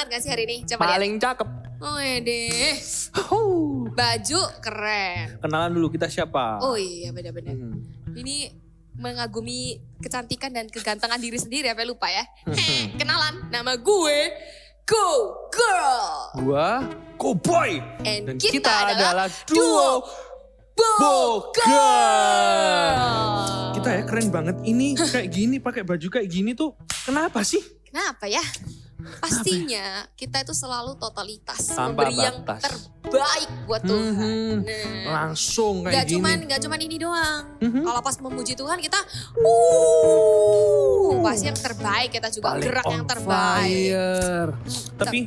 banget gak sih hari ini? Coba Paling cakep. Oh deh. Baju keren. Kenalan dulu kita siapa? Oh iya benar-benar. Ini mengagumi kecantikan dan kegantengan diri sendiri apa lupa ya. Kenalan, nama gue Go Girl. Gua Cowboy. And Dan kita adalah duo Girl. Kita ya keren banget. Ini kayak gini, pakai baju kayak gini tuh kenapa sih? Kenapa ya? Pastinya kita itu selalu totalitas. Tanpa memberi yang batas. terbaik buat Tuhan. Langsung kayak Gak gini. gak cuman ini doang. Kalau pas memuji Tuhan kita pasti yang terbaik, kita juga Paling gerak on yang terbaik. fire. Tapi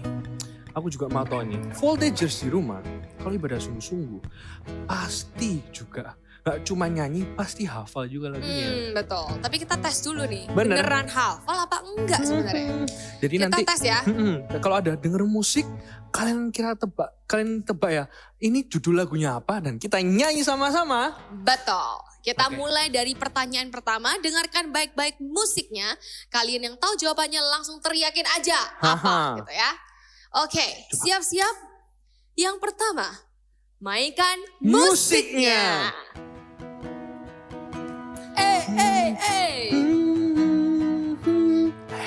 aku juga mau tahu nih, voltagers di rumah kalau ibadah sungguh-sungguh pasti juga gak cuma nyanyi, pasti hafal juga lagunya. Betul. Tapi kita tes dulu nih, Bener. beneran hafal apa enggak sebenarnya? Jadi Kita nanti tes ya. kalau ada denger musik, kalian tebak ya, ini judul lagunya apa dan kita nyanyi sama-sama. Betul. Kita Oke. mulai dari pertanyaan pertama, dengarkan baik-baik musiknya. Kalian yang tahu jawabannya langsung teriakin aja apa gitu ya. Oke, siap-siap. Yang pertama, mainkan musiknya.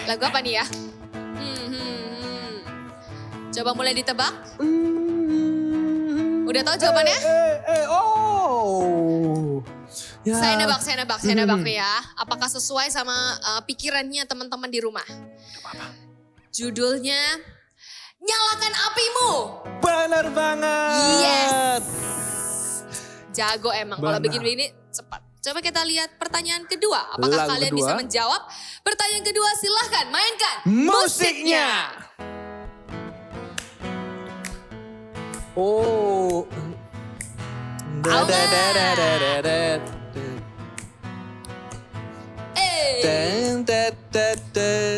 Lagu apa nih ya? Coba mulai ditebak. Udah tahu jawabannya? Ya. Saya nebak nih ya. Apakah sesuai sama pikirannya teman-teman di rumah? Judulnya Nyalakan Apimu. Benar banget. Yes. Jago emang kalau Benar. begini cepat. Coba kita lihat pertanyaan kedua. Apakah Lagu kalian kedua. bisa menjawab? Pertanyaan kedua silahkan mainkan Musiknya. Oh. Tahu nggak?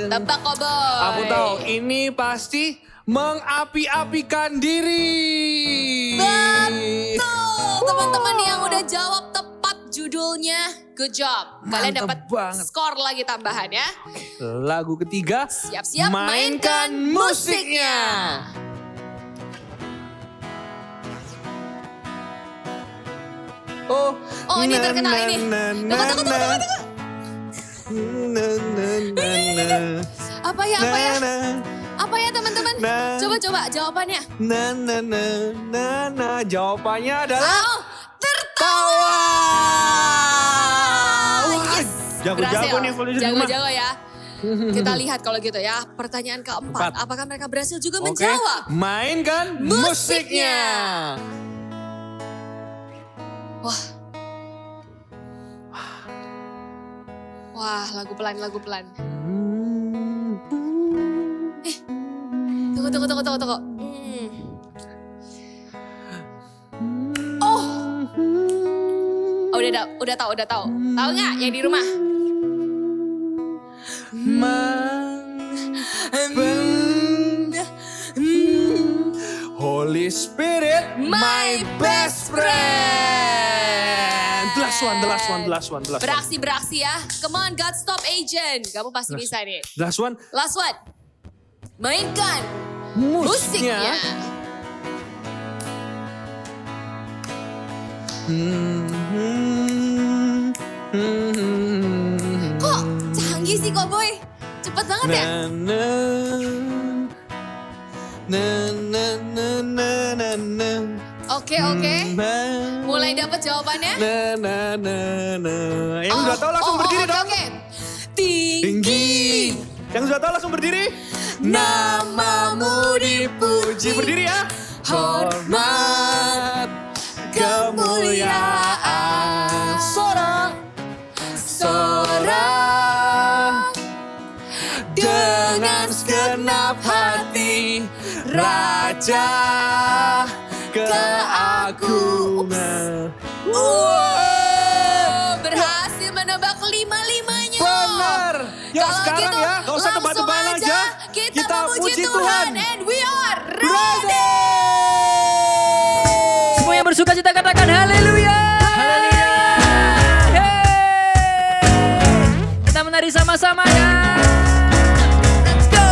Tebak kok boy. Aku tahu ini pasti mengapi-apikan diri. Betul. Teman-teman yang udah jawab tepat judulnya, good job. Kalian Mantap dapat banget. skor lagi tambahan ya. Lagu ketiga, Siap-siap mainkan musiknya. Oh, Oh, ini terkenal ini. Tunggu. Apa ya? Apa ya teman-teman? Coba jawabannya. Jawabannya adalah Oh, tertawa. yes. Jago-jago nih volunteer di rumah. Jago-jago ya. Kita lihat kalau gitu ya. Pertanyaan keempat. Apakah mereka berhasil juga Oke, menjawab? mainkan Musiknya. musiknya. Wah, lagu pelan. Tunggu. Oh, udah tahu. Tahu nggak yang di rumah? Holy Spirit, my best friend. The last one. Beraksi ya. Come on, God Stop Agent. Kamu pasti bisa nih. Last one. Last one. Mainkan Musiknya. musiknya. Kok canggih sih kok boy? Cepet banget ya? Oke. Mulai dapat jawabannya? Yang udah tahu langsung berdiri dong. Oke. Tinggi. Yang sudah tahu langsung berdiri. Namamu dipuji. Berdiri ya. Hormat, kemuliaan. Sorak dengan segenap hati, Raja keagungan. Berhasil menebak lima-limanya. Benar. Yuk Kalau sekarang gitu, ya, gak usah langsung tebak-tebakan aja. Kita memuji Tuhan. And we are ready. Semua yang bersuka cita katakan haleluya. Kita menari sama-sama ya. Let's go.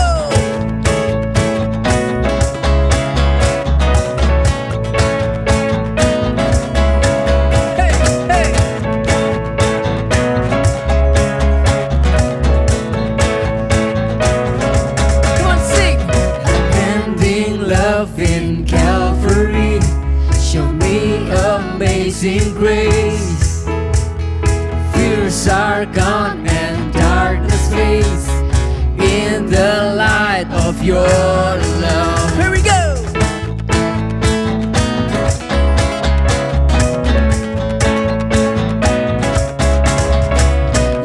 amazing grace. Fears are gone and darkness fades in the light of your love. Here we go!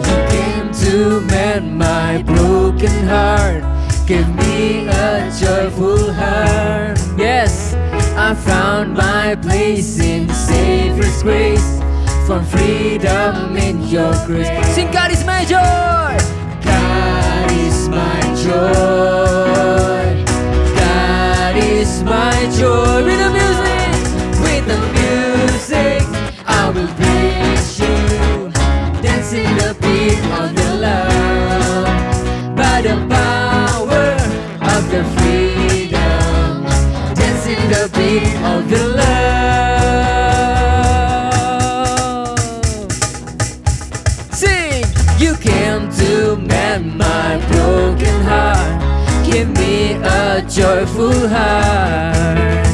You came to mend my broken heart, give me a joyful heart. Yes, I found my place in the Savior's grace, found freedom in your grace. Sing, God is my joy. God is my joy. God is my joy. With the music, I will praise you, dancing the beat of the love, by the power of the freedom, dancing the beat of the love. Sing! You came to mend my broken heart, give me a joyful heart.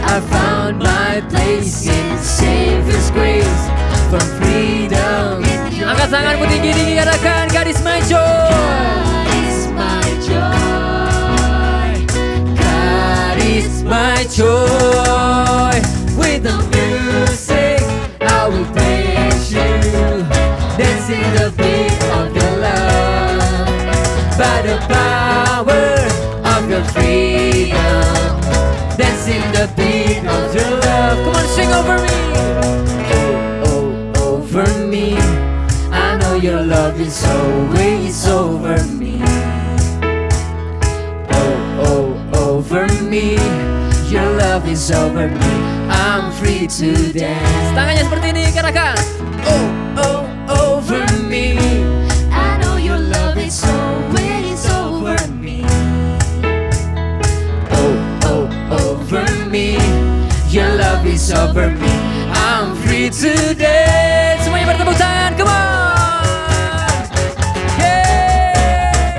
I found my place in Savior's grace, from freedom. Angkat tanganmu tinggi-tinggi, katakan, God is my joy. God is my joy. God is my joy. With the music, I will praise you, dancing the beat of your love, by the power of your freedom, dancing the beat of your love. Come on, sing over me. Oh, oh, over me. I know your love is always over me. Oh, oh, over me. Your love is over me. I'm free to dance. Tangannya seperti ini, katakan. Oh, oh, over me. I know your love is always over me. Oh, oh, over me. Your love is over me. I'm free to dance. Semuanya bertepuk tangan, come on. Yeah.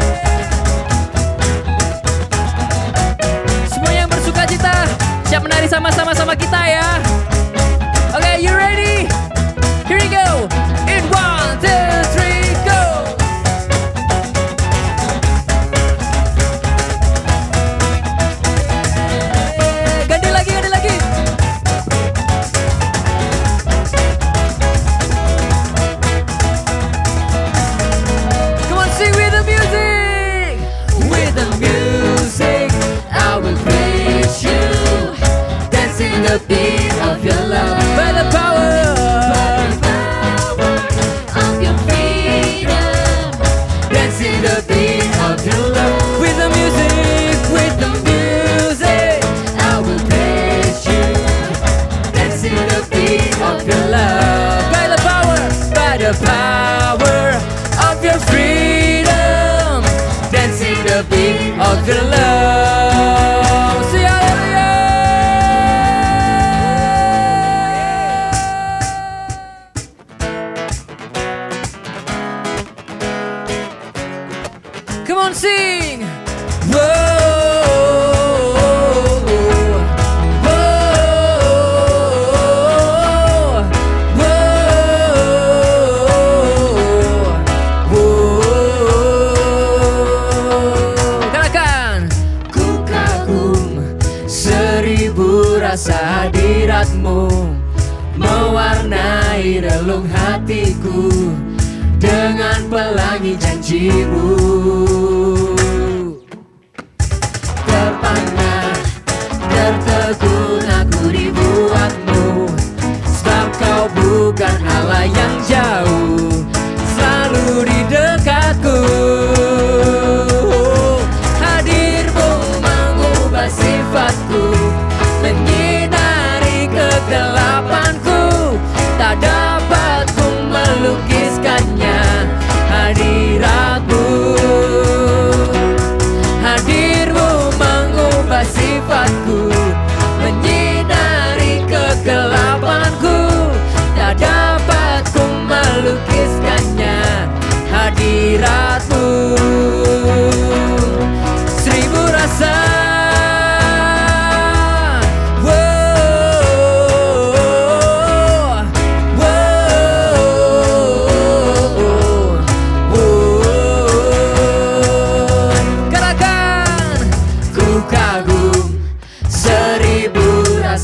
Semuanya yang bersuka cita, siap menari sama-sama kita ya. Okay, you ready? Here we go. In 1, 2, 3, go. Ganti lagi. Come on, sing with the music. With the music, I will praise you, dancing the beat of your love, by the power of your freedom, dancing the beat of your love. With the music, I will praise you, dancing the beat of your love, by the power of your freedom, dancing the beat of your love. See, hallelujah. Come on, sing. Whoa, whoa, whoa. Katakan, ku kagum 1000 rasa hadiratmu, mewarnai relung hatiku dengan pelangi janjimu. Terpana, tertegun aku dibuatmu, sebab kau bukan Allah yang jauh, selalu di dekatku. Hadirmu mengubah sifatku, menyinari kegelapanku, tak dapat ku melukiskannya hadiratmu.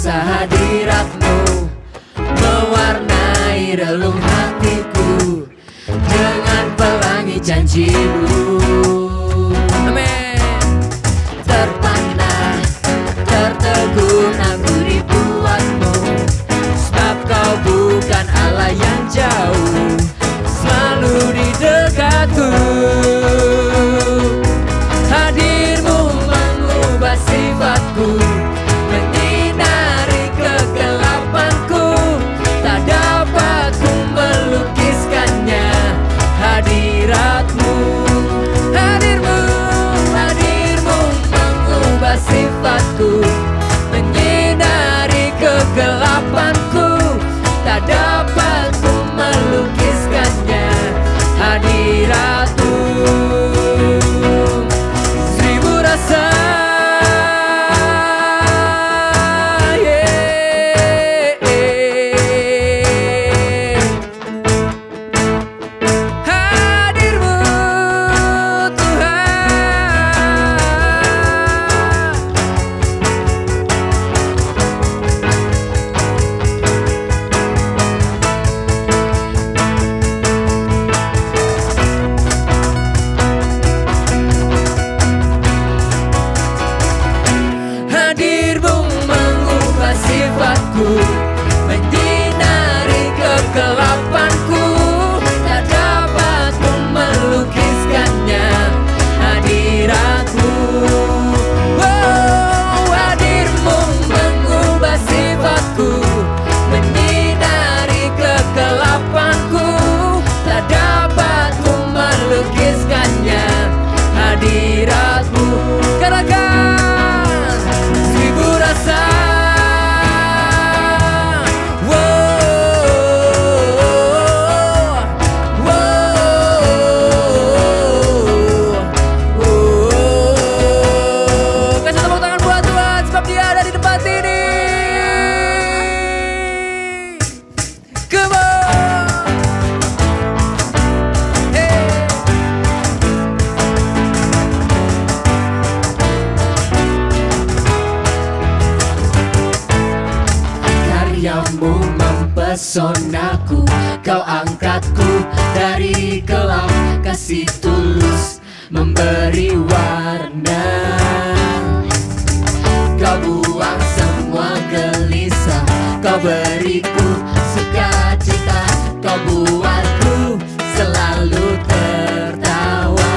rasa hadiratmu mewarnai relung hatiku dengan pelangi janjimu. Amin. Terpana, tertegun aku dibuatmu, sebab kau bukan Allah yang jauh, selalu di dekatku. Hadirmu mengubah sifatku, menyinari kegelapanku, tak dapat ku melukiskannya. Hadiratmu, hadirmu, hadirmu mengubah sifatku, menyinari kegelapanku, tak dapat ku melukiskannya. Hadiratmu, seribu rasa. Hadirmu Tuhan. Hadirmu mengubah sifatku, menyinari kegelapanku, tak dapat ku melukiskannya. Hadiratmu, wow, hadirmu mengubah sifatku, menyinari kegelapanku, tak dapat ku melukiskannya. Hadiratmu, katakan seribu rasa. Kasih tepuk tangan buat Tuhan sebab Dia ada di tempat ini. Come on. Hey. Karyamu mempesonaku, kau angkatku dari kelam, kasih tulus memberi warna. Kau buang semua gelisah, kau beriku sukacita, kau buatku selalu tertawa.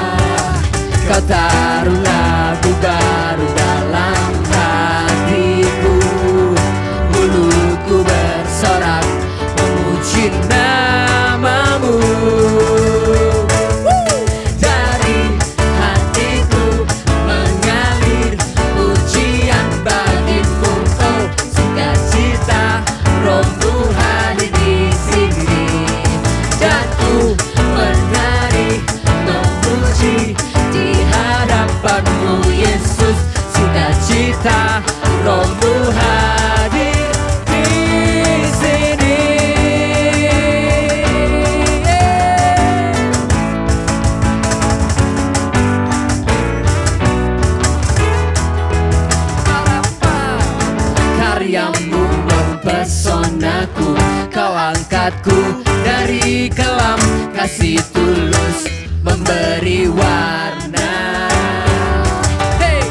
Kau taruh lagu baru dalam hatiku, mulutku bersorak memuji namamu. Dari hatiku mengalir pujian bagimu, oh sukacita rohmu hadir di sini, dan ku menari memuji di hadapanmu Yesus. Sukacita rohmu hadir di sini. Karyamu mempesonaku, kau angkatku dari kelam, kasih tulus memberi warna. Hey!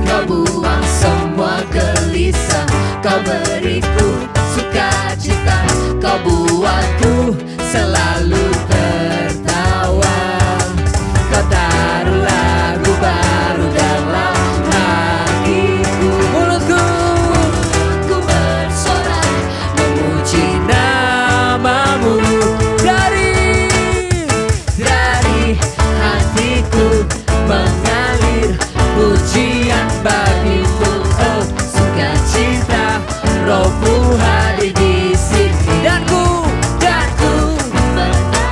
Kau buang semua gelisah, kau beriku sukacita, kau buatku selalu tertawa. Kau taruh lagu baru dalam hatiku, mulutku bersorak memuji namamu. Dari hatiku mengalir pujian bagimu, oh sukacita rohmu hadir di sini, dan ku menari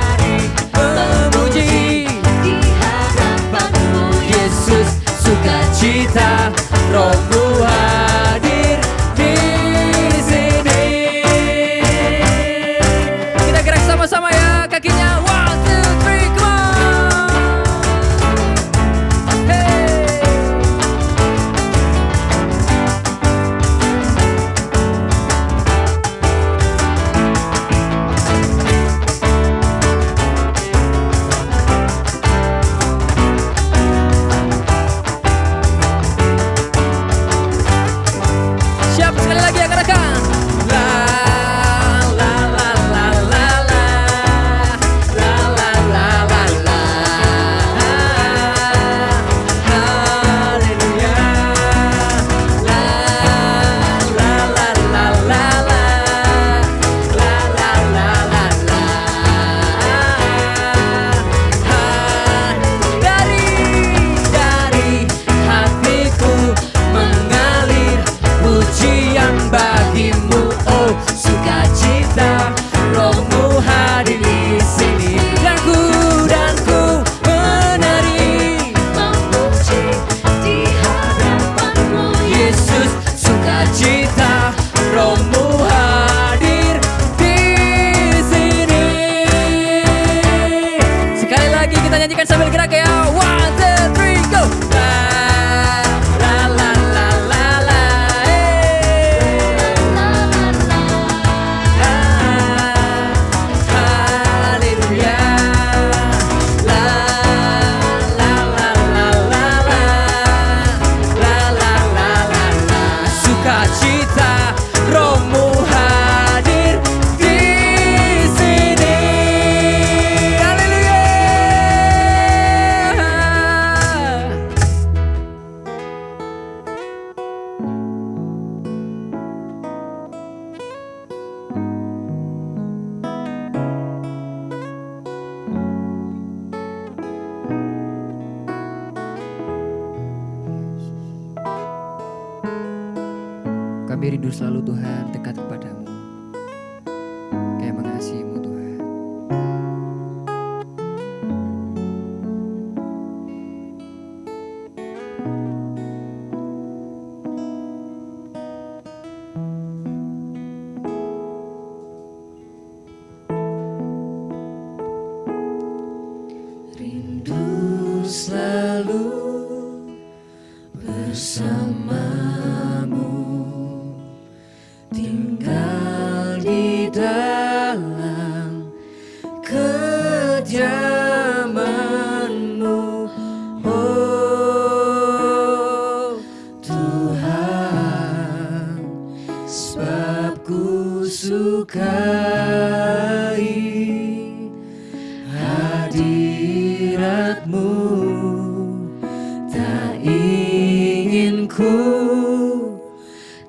selalu Tuhan dekat kepadamu, kayak mengasihimu Tuhan. Rindu selalu bersamamu, tinggal di dalam kediaman-Mu, oh Tuhan, sebab ku sukai hadirat-Mu, tak ingin ku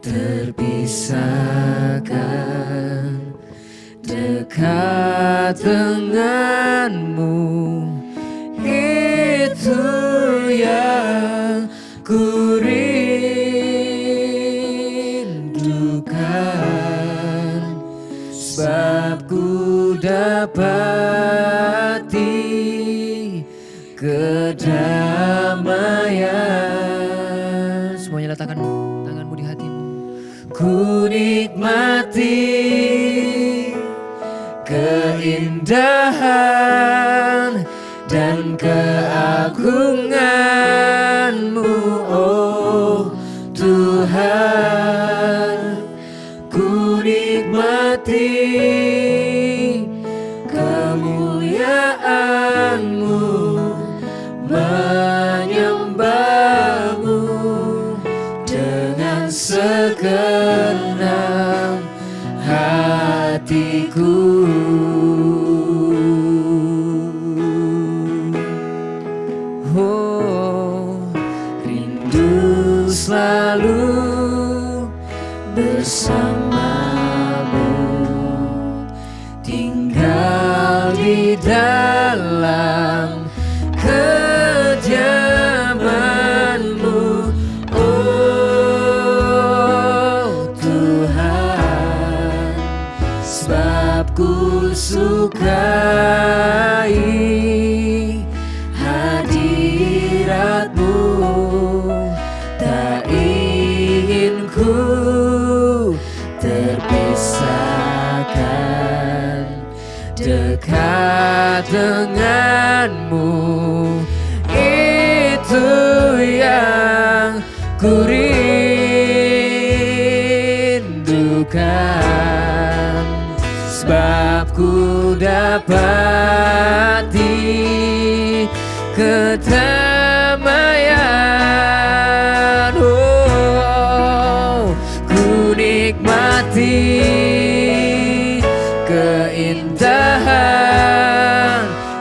terpisahkan dekat denganmu. Itu yang ku rindukan, sebab ku dapati kedamaian. Semuanya letakkan tanganmu di hatimu. Ku nikmati keindahan dan keagungan-Mu, oh Tuhan. Ku nikmati kemuliaan-Mu, menyembah-Mu dengan segenap hatiku. Oh, rindu selalu bersamamu, tinggal di dalam kediaman-Mu, oh Tuhan, sebab ku sukai hadirat-Mu, tak ingin ku terpisahkan dekat denganmu. Itu yang ku rindukan, sebab ku dapati kedamaian. Oh, ku nikmati keindahan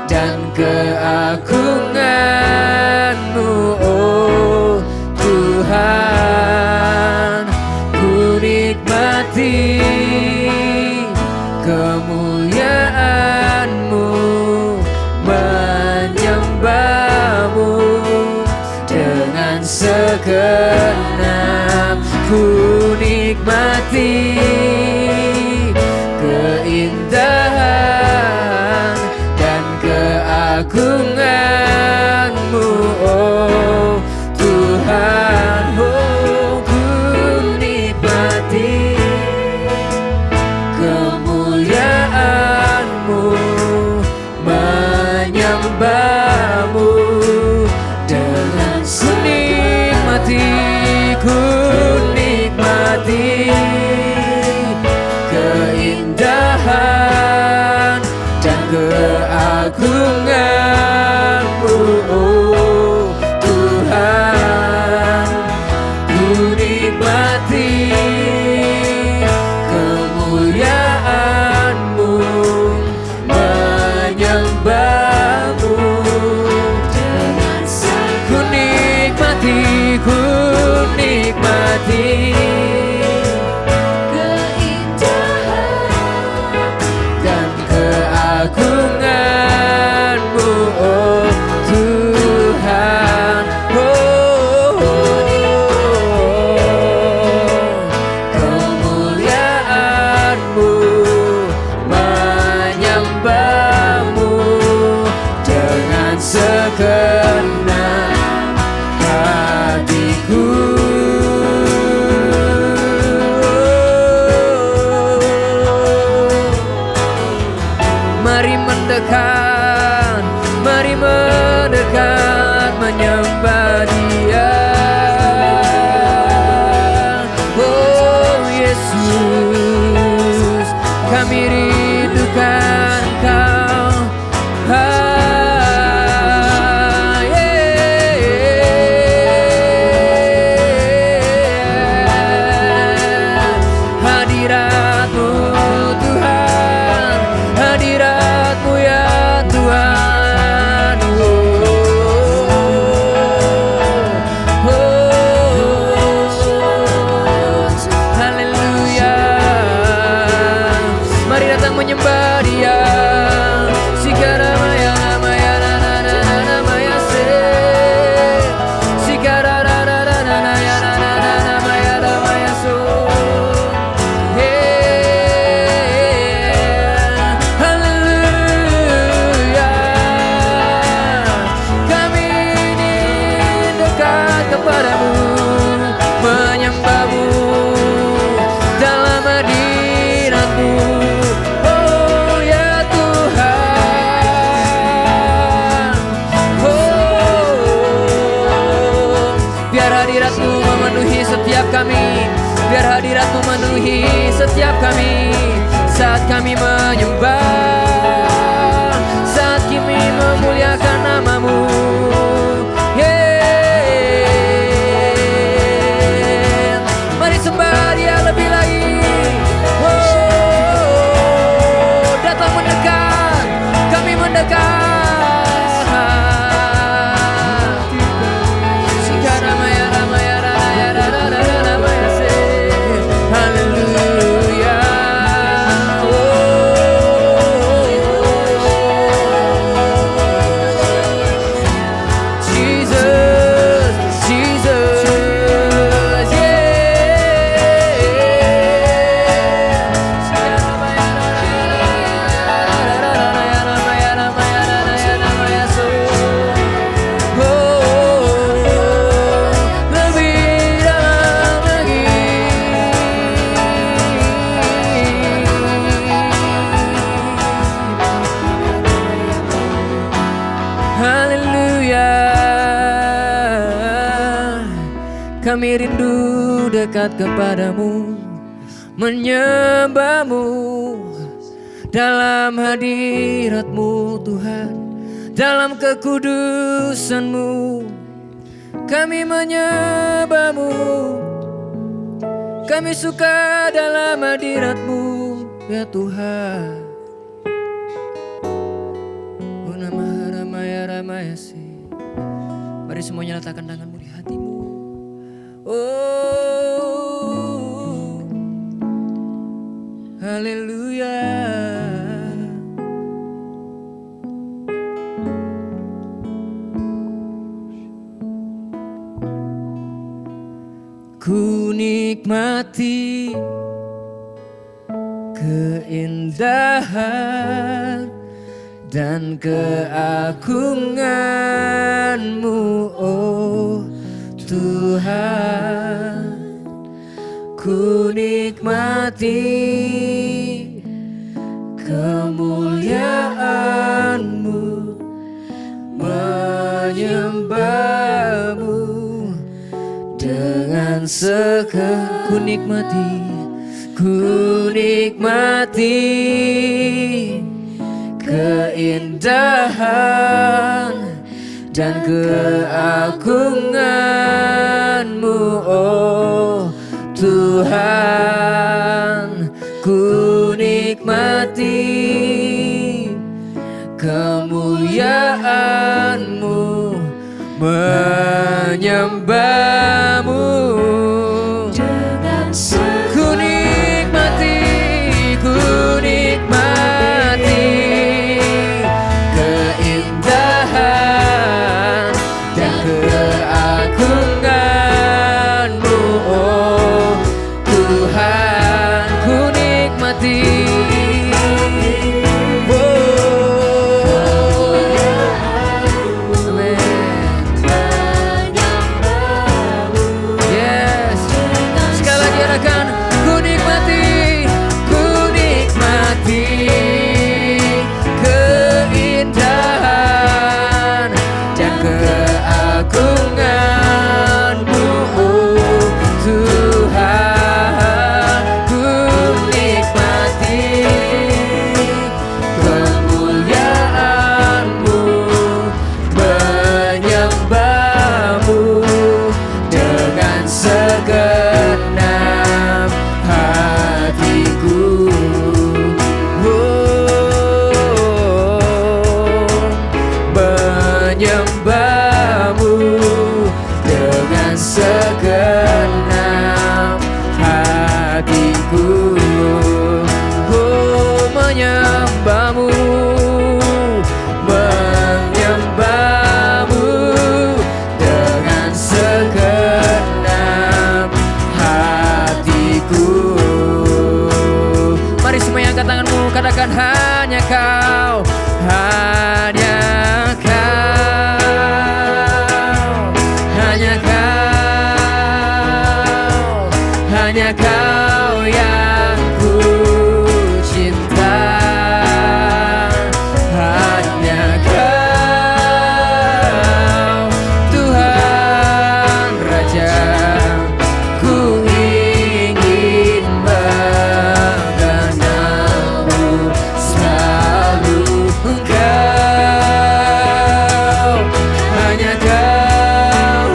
dan keagungan-Mu, oh Tuhan. Ku nikmati kemuliaan-Mu, menyembah-Mu dengan segenap. Ku nikmati keindahan dan keagungan-Mu, oh Tuhan. Oh, ku nikmati Yesus, kami rindukan Engkau. Hadirat-Mu Tuhan, hadirat-Mu ya Tuhan. Haleluya. Mari datang menyembah Dia. Sikara maya maya na na na na na maya se. Sikara ra ra ra na na ya na na na na maya ra maya so. Haleluya. Kami ini dekat kepadamu, menyembah-Mu dalam hadirat-Mu. Oh ya Tuhan. Oh, biar hadirat-Mu memenuhi setiap kami. Biar hadirat-Mu memenuhi setiap kami. Saat kami menyembah, saat kami memuliakan nama-Mu. Yeah. Mari sembah Dia lebih lagi. Oh, datang mendekat, kami mendekat. Sikara maya ramaya raya rara ramaya se. Haleluya. Jesus, Jesus, lebih dalam lagi. Haleluya. Kami rindu dekat kepadamu, menyembah-Mu dalam hadirat-Mu Tuhan, dalam kekudusan-Mu. Kami menyembah-Mu, kami suka dalam hadirat-Mu ya Tuhan. Unamah ramaya ramaya si. Mari semuanya letakkan tanganmu di hatimu. Oh, haleluya. Ku nikmati keindahan dan keagungan-Mu, oh Tuhan. Ku nikmati kemuliaan-Mu, menyembah-Mu dengan ku nikmati keindahan dan keagungan-Mu, oh Tuhan. Ku nikmati kemuliaan-Mu, menyembah-Mu dengan ku nikmati keindahan dan keagungan-Mu, oh Tuhan. Ku nikmati, oh, amen. Katakan hanya kau, hanya kau, hanya kau, hanya kau yang ku cinta. Hanya kau, Tuhan Raja, ku ingin mengenalmu selalu. Engkau, hanya kau,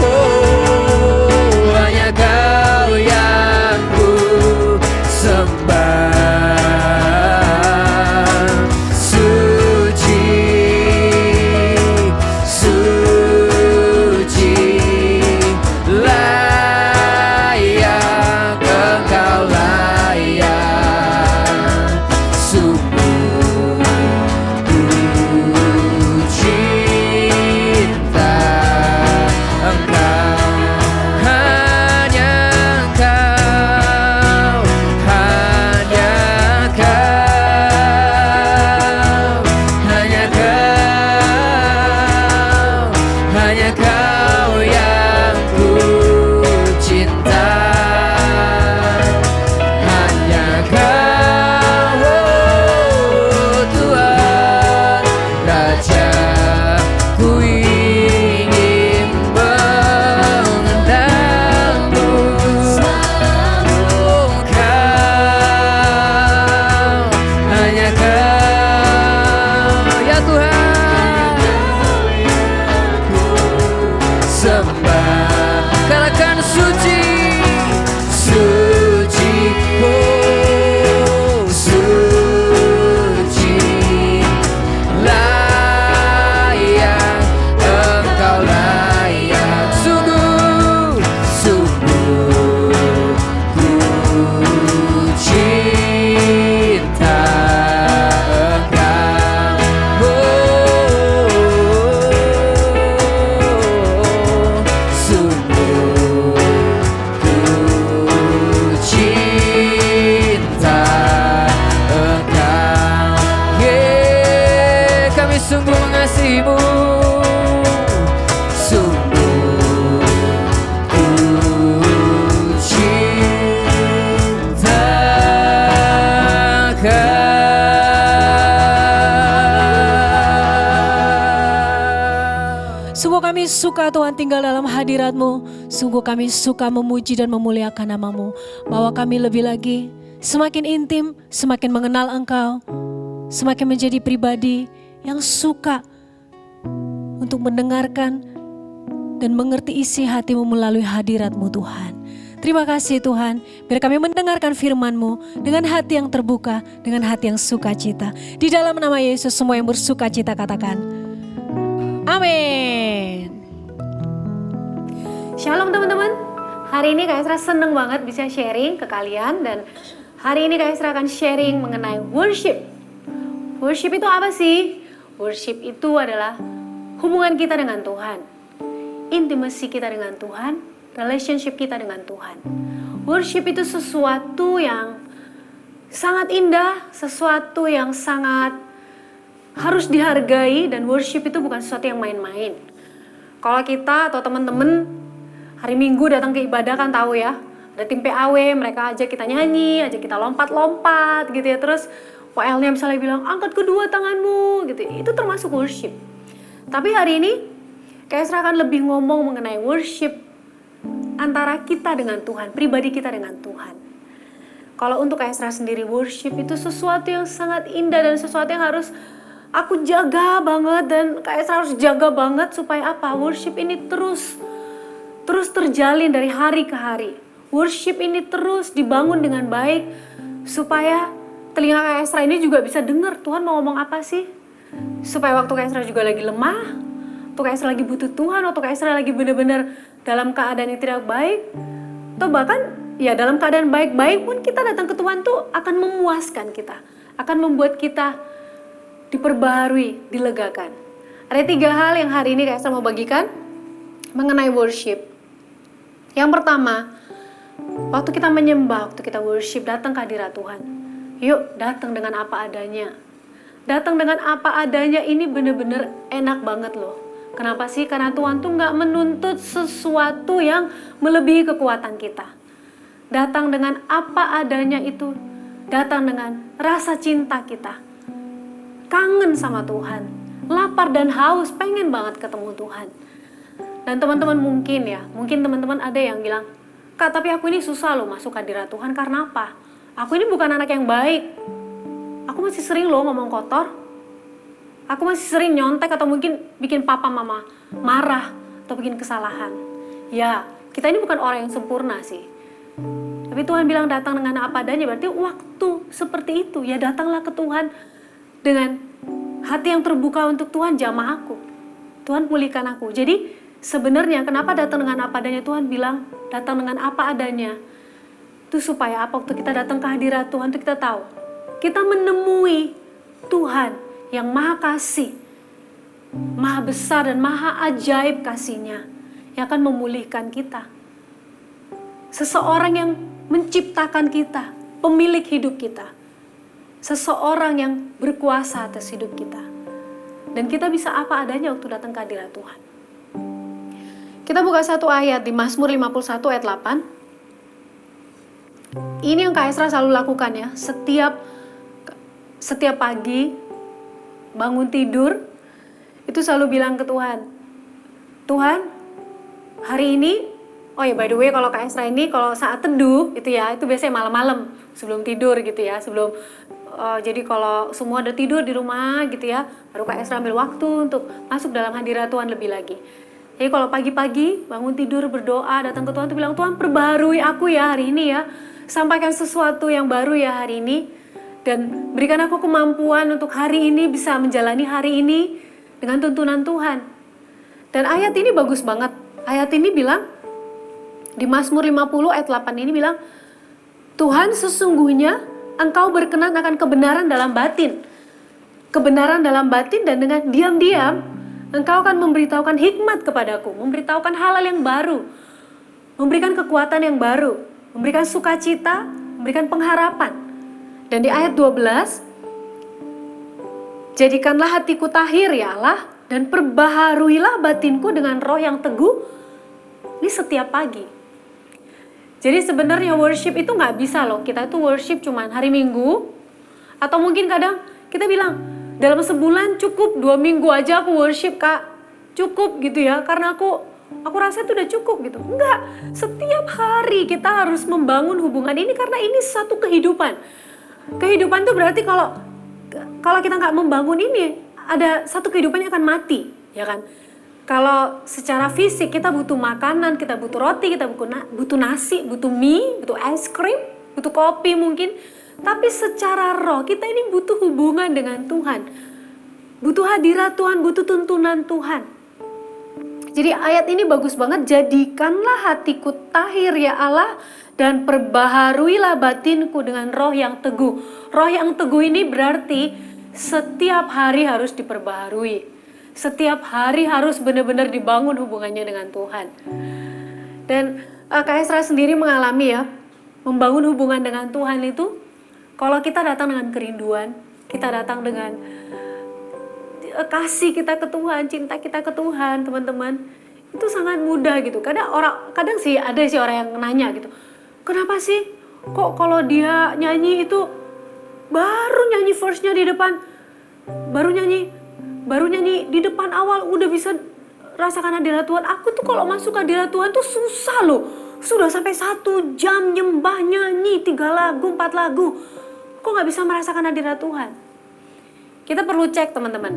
hanya kau yang ku sembah. Suci, suci, layak Engkau, layak. Sungguh ku cinta Engkau. Hanya Engkau, hanya Kau, hanya Kau, hanya Kau yang ku cinta. Hanya Kau, Tuhan Raja, ku ingin mengenalmu selalu. Kau, hanya Kau, ya Tuhan, sembah. Katakan suci, suci, oh suci, layak Engkau, layak. Sungguh, sungguh ku cinta Engkau. Oh, sungguh ku cinta Engkau. Yeah, kami sungguh mengasihimu. Sungguh ku cinta Kau. Sungguh kami suka Tuhan tinggal dalam hadirat-Mu. Sungguh kami suka memuji dan memuliakan nama-Mu. Bahwa kami lebih lagi semakin intim, semakin mengenal Engkau. Semakin menjadi pribadi yang suka untuk mendengarkan dan mengerti isi hati-Mu melalui hadirat-Mu Tuhan. Terima kasih Tuhan, biar kami mendengarkan firman-Mu dengan hati yang terbuka, dengan hati yang sukacita. Di dalam nama Yesus semua yang bersukacita katakan, amin. Shalom teman-teman, hari ini Kak Esra seneng banget bisa sharing ke kalian. Dan hari ini Kak Esra akan sharing mengenai worship. Worship itu apa sih? Worship itu adalah hubungan kita dengan Tuhan, intimasi kita dengan Tuhan, relationship kita dengan Tuhan. Worship itu sesuatu yang sangat indah, sesuatu yang sangat harus dihargai, dan worship itu bukan sesuatu yang main-main. Kalau kita atau teman-teman hari Minggu datang ke ibadah kan tahu ya, ada tim PAW, mereka ajak kita nyanyi, ajak kita lompat-lompat gitu ya. Terus WL-nya misalnya bilang, angkat kedua tanganmu gitu, itu termasuk worship. Tapi hari ini Kak Esra akan lebih ngomong mengenai worship antara kita dengan Tuhan, pribadi kita dengan Tuhan. Kalau untuk Kak Esra sendiri, worship itu sesuatu yang sangat indah dan sesuatu yang harus aku jaga banget, dan Kak Esra harus jaga banget supaya apa? Worship ini terus terjalin dari hari ke hari. Worship ini terus dibangun dengan baik supaya telinga Kak Esra ini juga bisa dengar Tuhan mau ngomong apa sih. Supaya waktu Kak Esra juga lagi lemah, waktu Kak Esra lagi butuh Tuhan, waktu Kak Esra lagi benar-benar dalam keadaan yang tidak baik, atau bahkan ya dalam keadaan baik-baik pun kita datang ke Tuhan tuh akan memuaskan kita, akan membuat kita diperbaharui, dilegakan. Ada 3 hal yang hari ini Kak Esra mau bagikan mengenai worship. Yang pertama, waktu kita menyembah, waktu kita worship, datang ke hadirat Tuhan, Yuk datang dengan apa adanya. Datang dengan apa adanya ini bener-bener enak banget loh. Kenapa sih? Karena Tuhan tuh gak menuntut sesuatu yang melebihi kekuatan kita. Datang dengan apa adanya itu, datang dengan rasa cinta kita. Kangen sama Tuhan, lapar dan haus, pengen banget ketemu Tuhan. Dan teman-teman mungkin teman-teman ada yang bilang, Kak tapi aku ini susah loh masuk hadirat Tuhan karena apa? Aku ini bukan anak yang baik. Aku masih sering loh ngomong kotor. Aku masih sering nyontek atau mungkin bikin papa mama marah atau bikin kesalahan. Ya, kita ini bukan orang yang sempurna sih. Tapi Tuhan bilang datang dengan apa adanya, berarti waktu seperti itu. Ya datanglah ke Tuhan dengan hati yang terbuka untuk Tuhan, jamah aku. Tuhan pulihkan aku. Jadi sebenarnya kenapa datang dengan apa adanya, Tuhan bilang datang dengan apa adanya. Itu supaya apa? Waktu kita datang ke hadirat Tuhan itu kita tahu. Kita menemui Tuhan yang maha kasih, maha besar dan maha ajaib kasihnya, yang akan memulihkan kita. Seseorang yang menciptakan kita, pemilik hidup kita. Seseorang yang berkuasa atas hidup kita. Dan kita bisa apa adanya waktu datang ke hadirat Tuhan. Kita buka satu ayat di Mazmur 51 ayat 8. Ini yang Kak Esra selalu lakukan ya, setiap pagi bangun tidur, itu selalu bilang ke Tuhan, Tuhan, hari ini, oh ya by the way kalau Kak Esra ini kalau saat teduh itu ya, itu biasanya malam-malam sebelum tidur gitu ya, jadi kalau semua udah tidur di rumah gitu ya, baru Kak Esra ambil waktu untuk masuk dalam hadirat Tuhan lebih lagi. Jadi kalau pagi-pagi bangun tidur berdoa, datang ke Tuhan tuh bilang, Tuhan perbaharui aku ya hari ini ya, sampaikan sesuatu yang baru ya hari ini. Dan berikan aku kemampuan untuk hari ini bisa menjalani hari ini dengan tuntunan Tuhan. Dan ayat ini bagus banget. Ayat ini bilang, di Mazmur 50 ayat 8 ini bilang, Tuhan sesungguhnya engkau berkenan akan kebenaran dalam batin. Kebenaran dalam batin dan dengan diam-diam, engkau akan memberitahukan hikmat kepadaku. Memberitahukan hal-hal yang baru. Memberikan kekuatan yang baru. Memberikan sukacita, memberikan pengharapan. Dan di ayat 12, jadikanlah hatiku tahir ya Allah, dan perbaharuilah batinku dengan roh yang teguh. Ini setiap pagi. Jadi sebenarnya worship itu gak bisa loh, kita itu worship cuman hari Minggu, atau mungkin kadang kita bilang, dalam sebulan cukup 2 minggu aja aku worship Kak, cukup gitu ya, karena aku rasa itu udah cukup gitu. Enggak, setiap hari kita harus membangun hubungan ini karena ini satu kehidupan. Kehidupan itu berarti kalau kita nggak membangun ini, ada satu kehidupan yang akan mati, ya kan? Kalau secara fisik kita butuh makanan, kita butuh roti, kita butuh nasi, butuh mie, butuh es krim, butuh kopi mungkin. Tapi secara roh kita ini butuh hubungan dengan Tuhan, butuh hadirat Tuhan, butuh tuntunan Tuhan. Jadi ayat ini bagus banget, jadikanlah hatiku tahir ya Allah, dan perbaharuilah batinku dengan roh yang teguh. Roh yang teguh ini berarti setiap hari harus diperbaharui. Setiap hari harus benar-benar dibangun hubungannya dengan Tuhan. Dan Kak Esra sendiri mengalami ya, membangun hubungan dengan Tuhan itu, kalau kita datang dengan kerinduan, kita datang dengan kasih kita ke Tuhan, cinta kita ke Tuhan, teman-teman, itu sangat mudah gitu. Kadang sih ada sih orang yang nanya gitu, kenapa sih kok kalau dia nyanyi itu baru nyanyi verse-nya di depan, baru nyanyi di depan awal udah bisa rasakan hadirat Tuhan. Aku tuh kalau masuk hadirat Tuhan tuh susah loh, sudah sampai 1 jam nyembah, nyanyi 3 lagu, 4 lagu, kok gak bisa merasakan hadirat Tuhan? Kita perlu cek teman-teman,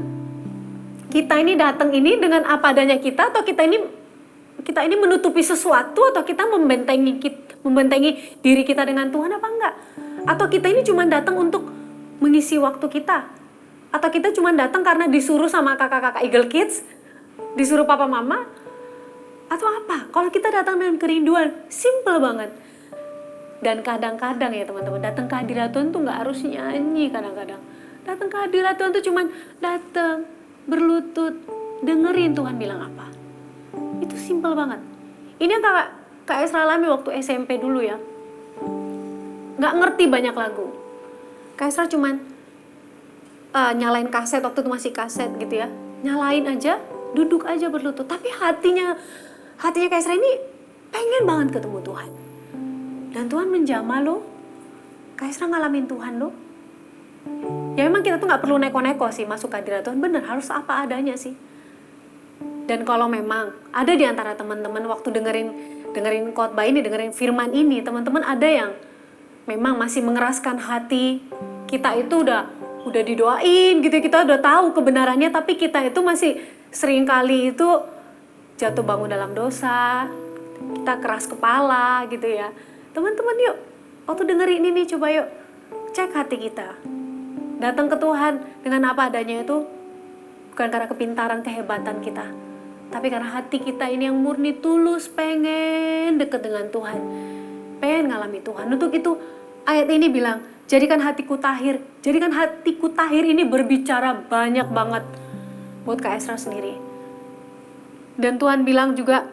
kita ini datang ini dengan apa adanya kita, atau kita ini menutupi sesuatu, atau kita membentengi diri kita dengan Tuhan apa enggak? Atau kita ini cuma datang untuk mengisi waktu kita? Atau kita cuma datang karena disuruh sama kakak-kakak Eagle Kids, disuruh papa mama? Atau apa? Kalau kita datang dengan kerinduan, simple banget. Dan kadang-kadang ya teman-teman, datang ke hadirat Tuhan tuh gak harus nyanyi kadang-kadang. Datang ke hadirat Tuhan tuh cuman datang, berlutut, dengerin Tuhan bilang apa. Itu simple banget. Ini yang Kak Esra alami waktu SMP dulu ya. Gak ngerti banyak lagu. Kak Esra cuman nyalain kaset, waktu itu masih kaset gitu ya. Nyalain aja, duduk aja berlutut. Tapi hatinya Kak Esra ini pengen banget ketemu Tuhan. Dan Tuhan menjamah loh. Kak Esra ngalamin Tuhan loh. Ya memang kita tuh gak perlu neko-neko sih masuk ke hadirat Tuhan. Bener, harus apa adanya sih. Dan kalau memang ada di antara teman-teman waktu dengerin khotbah ini, dengerin firman ini, teman-teman ada yang memang masih mengeraskan hati. Kita itu udah didoain gitu, kita udah tahu kebenarannya, tapi kita itu masih seringkali itu jatuh bangun dalam dosa, kita keras kepala gitu ya. Teman-teman yuk, waktu dengerin ini coba yuk cek hati kita. Datang ke Tuhan dengan apa adanya itu bukan karena kepintaran, kehebatan kita, tapi karena hati kita ini yang murni, tulus, pengen deket dengan Tuhan, pengen ngalami Tuhan. Untuk itu ayat ini bilang, jadikan hatiku tahir. Jadikan hatiku tahir ini berbicara banyak banget buat Kak Esra sendiri. Dan Tuhan bilang juga,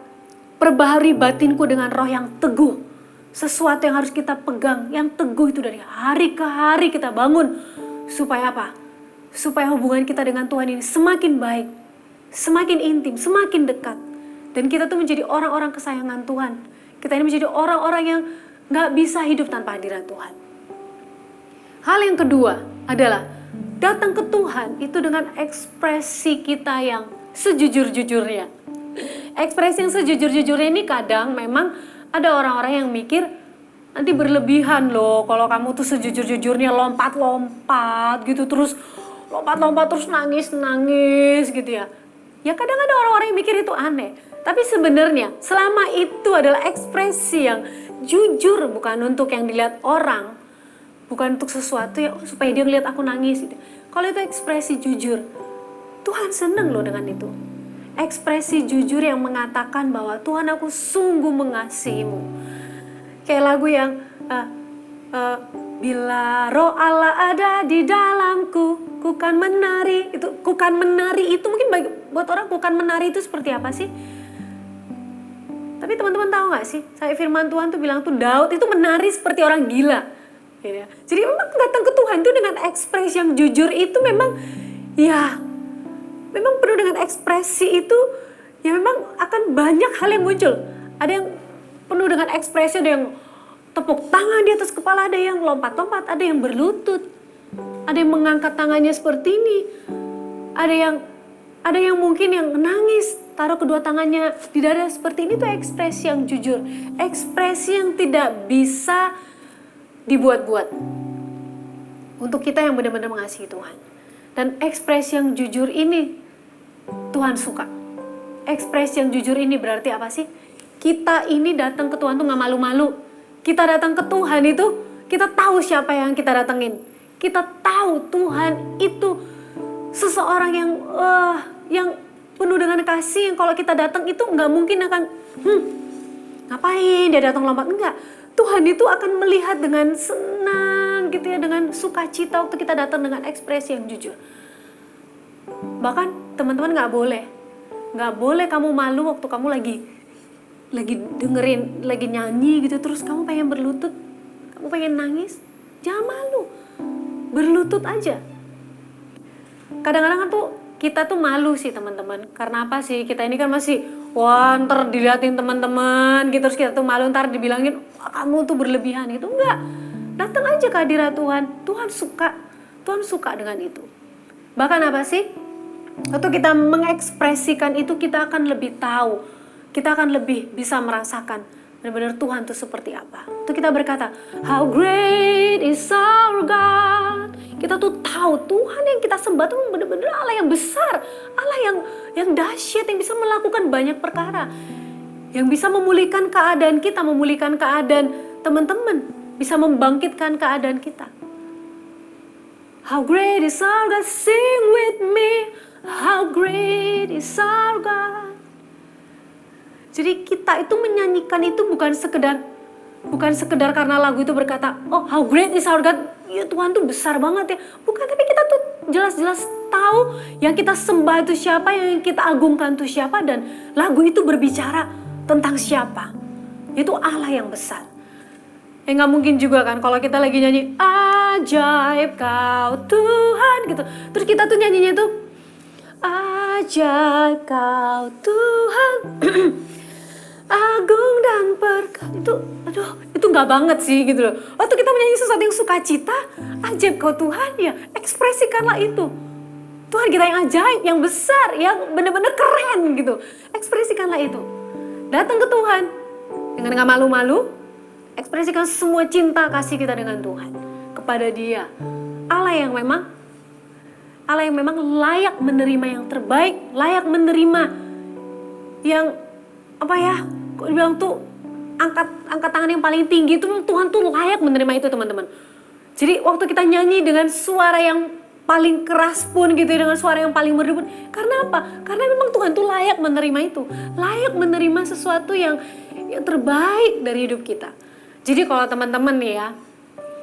perbaharui batinku dengan roh yang teguh. Sesuatu yang harus kita pegang, yang teguh itu dari hari ke hari kita bangun. Supaya apa? Supaya hubungan kita dengan Tuhan ini semakin baik, semakin intim, semakin dekat. Dan kita tuh menjadi orang-orang kesayangan Tuhan. Kita ini menjadi orang-orang yang gak bisa hidup tanpa hadirat Tuhan. Hal yang kedua adalah datang ke Tuhan itu dengan ekspresi kita yang sejujur-jujurnya. Ekspresi yang sejujur-jujurnya ini kadang memang ada orang-orang yang mikir, nanti berlebihan loh kalau kamu tuh sejujur-jujurnya lompat-lompat gitu, terus lompat-lompat terus nangis-nangis gitu ya. Ya kadang ada orang-orang yang mikir itu aneh. Tapi sebenarnya selama itu adalah ekspresi yang jujur, bukan untuk yang dilihat orang, bukan untuk sesuatu ya supaya dia ngeliat aku nangis gitu. Kalau itu ekspresi jujur, Tuhan seneng loh dengan itu. Ekspresi jujur yang mengatakan bahwa Tuhan, aku sungguh mengasihimu. Kayak lagu yang bila roh Allah ada di dalamku, ku kan menari. Itu ku kan menari itu mungkin buat orang ku kan menari itu seperti apa sih? Tapi teman-teman tahu gak sih? Saya firman Tuhan tuh bilang tuh Daud itu menari seperti orang gila. Gitu ya. Jadi memang datang ke Tuhan itu dengan ekspresi yang jujur itu memang ya memang penuh dengan ekspresi itu ya memang akan banyak hal yang muncul. Ada yang penuh dengan ekspresi, ada yang tepuk tangan di atas kepala, ada yang lompat-lompat, ada yang berlutut, ada yang mengangkat tangannya seperti ini, ada yang mungkin yang menangis, taruh kedua tangannya di dada seperti ini. Tuh ekspresi yang jujur, ekspresi yang tidak bisa dibuat-buat untuk kita yang benar-benar mengasihi Tuhan. Dan ekspresi yang jujur ini Tuhan suka. Ekspresi yang jujur ini berarti apa sih? Kita ini datang ke Tuhan tuh gak malu-malu. Kita datang ke Tuhan itu, kita tahu siapa yang kita datengin. Kita tahu Tuhan itu seseorang yang penuh dengan kasih, yang kalau kita datang itu gak mungkin akan ngapain dia datang lompat, enggak. Tuhan itu akan melihat dengan senang gitu ya, dengan sukacita waktu kita datang dengan ekspresi yang jujur. Bahkan teman-teman gak boleh kamu malu waktu kamu lagi dengerin, lagi nyanyi gitu, terus kamu pengen berlutut, kamu pengen nangis, jangan malu, berlutut aja. Kadang-kadang kan tuh kita tuh malu sih teman-teman, karena apa sih, kita ini kan masih ntar diliatin teman-teman gitu, terus kita tuh malu ntar dibilangin kamu tuh berlebihan gitu. Enggak, datang aja ke hadirat Tuhan. Tuhan suka dengan itu. Bahkan apa sih, waktu kita mengekspresikan itu, kita akan lebih tahu, kita akan lebih bisa merasakan benar-benar Tuhan itu seperti apa. Itu kita berkata, how great is our God. Kita tuh tahu Tuhan yang kita sembah tuh benar-benar Allah yang besar, Allah yang dahsyat, yang bisa melakukan banyak perkara, yang bisa memulihkan keadaan kita, memulihkan keadaan teman-teman, bisa membangkitkan keadaan kita. How great is our God, sing with me. How great is our God. Jadi kita itu menyanyikan itu bukan sekedar karena lagu itu berkata, oh how great is our God, ya Tuhan tuh besar banget ya. Bukan, tapi kita tuh jelas-jelas tahu yang kita sembah itu siapa, yang kita agungkan itu siapa, dan lagu itu berbicara tentang siapa. Itu Allah yang besar. Ya nggak mungkin juga kan kalau kita lagi nyanyi ajaib kau Tuhan gitu. Terus kita tuh nyanyinya tuh ajaib kau Tuhan agung dan perkasa. Itu nggak banget sih gitu loh. Waktu kita menyanyi sesuatu yang sukacita, ajaib kau Tuhan, ya ekspresikanlah itu. Tuhan kita yang ajaib, yang besar, yang benar-benar keren gitu. Ekspresikanlah itu. Datang ke Tuhan dengan nggak malu-malu, ekspresikan semua cinta kasih kita dengan Tuhan kepada Dia. Allah yang memang layak menerima yang terbaik, layak menerima yang apa ya? Kok dibilang tuh angkat tangan yang paling tinggi itu Tuhan tuh layak menerima itu, teman-teman. Jadi waktu kita nyanyi dengan suara yang paling keras pun gitu, dengan suara yang paling merdu pun, karena apa? Karena memang Tuhan tuh layak menerima itu, layak menerima sesuatu yang terbaik dari hidup kita. Jadi kalau teman-teman nih ya,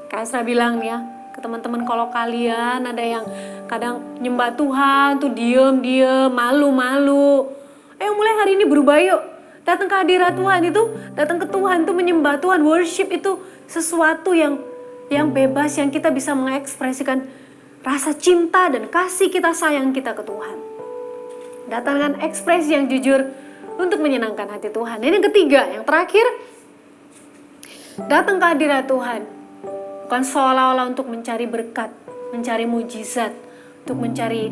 Kak Esra bilang nih ya, ke teman-teman kalau kalian ada yang kadang nyembah Tuhan tuh diem-diem, malu-malu. Ayo mulai hari ini berubah yuk. Datang ke hadirat Tuhan itu, datang ke Tuhan itu menyembah Tuhan, worship itu sesuatu yang bebas, yang kita bisa mengekspresikan rasa cinta dan kasih kita sayang kita ke Tuhan. Datang dengan ekspresi yang jujur untuk menyenangkan hati Tuhan. Dan yang ketiga, yang terakhir, datang ke hadirat Tuhan bukan seolah-olah untuk mencari berkat, mencari mujizat, untuk mencari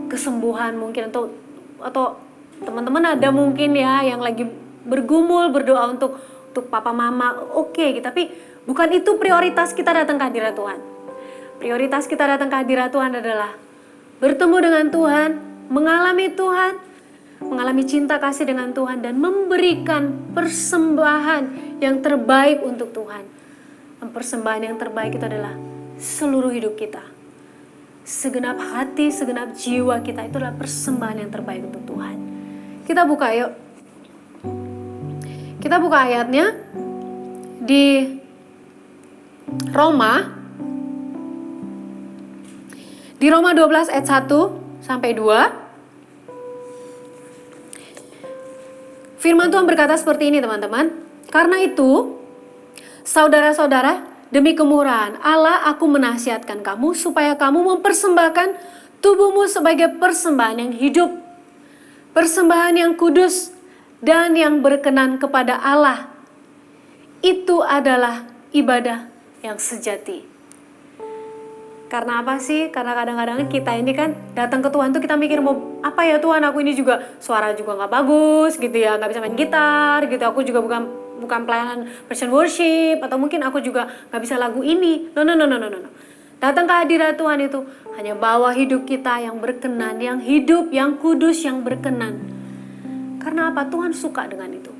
kesembuhan mungkin, atau teman-teman ada mungkin ya yang lagi bergumul berdoa untuk papa mama, oke, tapi bukan itu prioritas kita datang ke hadirat Tuhan. Prioritas kita datang ke hadirat Tuhan adalah bertemu dengan Tuhan, mengalami Tuhan, mengalami cinta kasih dengan Tuhan, dan memberikan persembahan yang terbaik untuk Tuhan. Dan persembahan yang terbaik itu adalah seluruh hidup kita. Segenap hati, segenap jiwa kita, itu adalah persembahan yang terbaik untuk Tuhan. Kita buka yuk. Kita buka ayatnya di Roma. Di Roma 12 ayat 1 sampai 2. Firman Tuhan berkata seperti ini, teman-teman. Karena itu, saudara-saudara, demi kemurahan Allah aku menasihatkan kamu supaya kamu mempersembahkan tubuhmu sebagai persembahan yang hidup, persembahan yang kudus dan yang berkenan kepada Allah. Itu adalah ibadah yang sejati. Karena apa sih? Karena kadang-kadang kita ini kan datang ke Tuhan tuh kita mikir, mau apa ya Tuhan, aku ini juga suara juga gak bagus gitu ya, gak bisa main gitar gitu, aku juga bukan pelayanan praise worship, atau mungkin aku juga gak bisa lagu ini. No. Datang ke hadirat Tuhan itu hanya bawa hidup kita yang berkenan, yang hidup, yang kudus, yang berkenan. Karena apa? Tuhan suka dengan itu.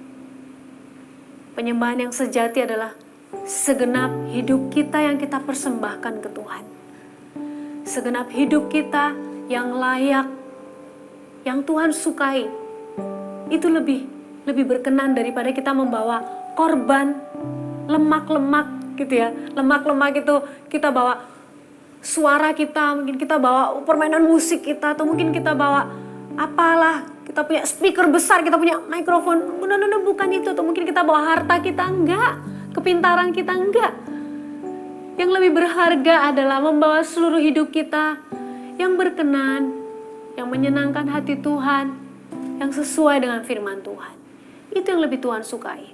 Penyembahan yang sejati adalah segenap hidup kita yang kita persembahkan ke Tuhan. Segenap hidup kita yang layak, yang Tuhan sukai, itu lebih berkenan daripada kita membawa korban lemak-lemak gitu ya. Lemak-lemak itu kita bawa suara kita, mungkin kita bawa permainan musik kita, atau mungkin kita bawa apalah, kita punya speaker besar, kita punya mikrofon. No, bukan itu. Atau mungkin kita bawa harta kita, enggak. Kepintaran kita, enggak. Yang lebih berharga adalah membawa seluruh hidup kita yang berkenan, yang menyenangkan hati Tuhan, yang sesuai dengan firman Tuhan. Itu yang lebih Tuhan sukai.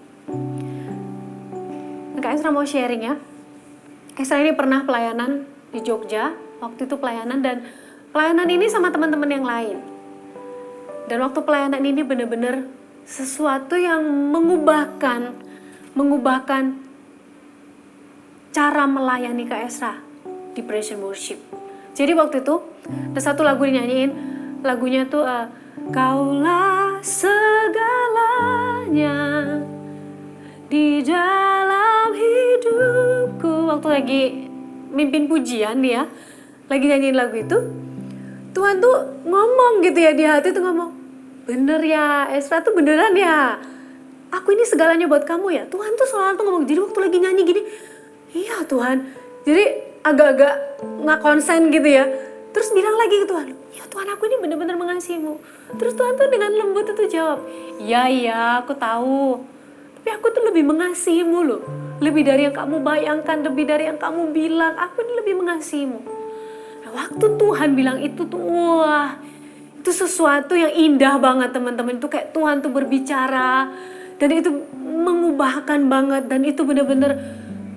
Kak Esra mau sharing ya. Kak Esra ini pernah pelayanan di Jogja, waktu itu pelayanan, dan pelayanan ini sama teman-teman yang lain. Dan waktu pelayanan ini benar-benar sesuatu yang mengubahkan cara melayani Kak Esra di praise and worship. Jadi waktu itu ada satu lagu dinyanyiin, lagunya tuh Kaulah segalanya di dalam hidupku. Waktu lagi mimpin pujian nih ya, lagi nyanyiin lagu itu, Tuhan tuh ngomong gitu ya, di hati tuh ngomong, bener ya Esra tuh beneran ya, aku ini segalanya buat kamu ya. Tuhan tuh selalu tuh ngomong. Jadi waktu lagi nyanyi gini, iya Tuhan, jadi agak-agak nggak konsen gitu ya. Terus bilang lagi ke Tuhan, ya Tuhan aku ini benar-benar mengasihimu. Terus Tuhan tuh dengan lembut itu jawab, iya aku tahu. Tapi aku tuh lebih mengasihimu loh. Lebih dari yang kamu bayangkan, lebih dari yang kamu bilang. Aku ini lebih mengasihimu. Nah, waktu Tuhan bilang itu tuh, wah, itu sesuatu yang indah banget teman-teman. Itu kayak Tuhan tuh berbicara. Dan itu mengubahkan banget. Dan itu benar-benar